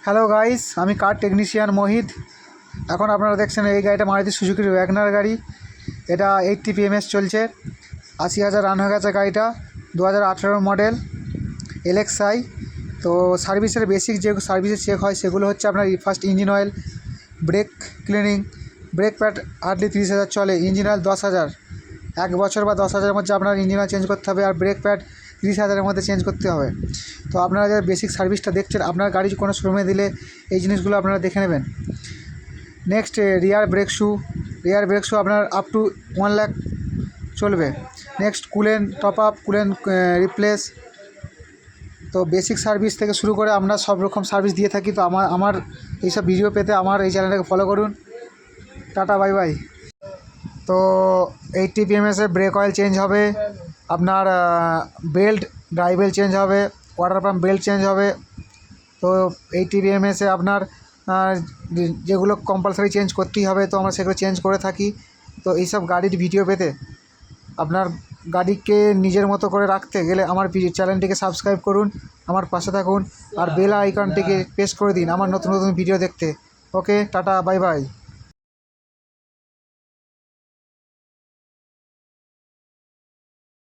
Hello guys, আমি কার technician মোহিত। এখন আপনারা দেখছেন এই গাড়িটা মারুতি সুজুকির ওয়াগনার গাড়ি। এটা 80 PMS চলছে, 80,000 রান হয়ে গেছে গাড়িটা। 2018 মডেল LXi। তো সার্ভিসের বেসিক যে সার্ভিসের চেক হয় সেগুলো হচ্ছে আপনার first engine oil, brake cleaning, brake pad hardly 30,000 চলে, ইঞ্জিন অয়েল 10,000, 1 বছর বা 10,000-এর মধ্যে আপনার ইঞ্জিন অয়েল চেঞ্জ করতে হবে, আর ব্রেক প্যাড 30,000-এর মধ্যে চেঞ্জ করতে হবে। তো আপনারা যে বেসিক সার্ভিসটা দেখছেন, আপনার গাড়ি কোনো শোরুমে দিলে এই জিনিসগুলো আপনারা দেখে নেবেন। নেক্সট রিয়ার ব্রেক শু আপনার আপ টু 1 লাখ চলবে। Next coolant top up, coolant replace. তো বেসিক সার্ভিস থেকে শুরু করে আমরা সব রকম সার্ভিস দিয়ে থাকি। তো আমার এইসব ভিডিও পেতে আমার এই চ্যানেলটাকে ফলো করুন। Tata, bye bye. তো 80 PMS-এ ব্রেক অয়েল চেঞ্জ হবে, আপনার বেল্ট ড্রাই বেল্ট চেঞ্জ হবে, ওয়াটার পাম্প বেল্ট চেঞ্জ হবে। তো 80 PMS-এ আপনার যেগুলো কম্পালসারি চেঞ্জ করতেই হবে, তো আমরা সেগুলো চেঞ্জ করে থাকি। তো এইসব গাড়ির ভিডিও পেতে আপনার গাড়িকে নিজের মতো করে রাখতে গেলে আমার চ্যানেলটিকে সাবস্ক্রাইব করুন, আমার পাশে থাকুন, আর বেল আইকনটিকে প্রেস করে দিন আমার নতুন নতুন ভিডিও দেখতে। ওকে, টাটা, বাই বাই।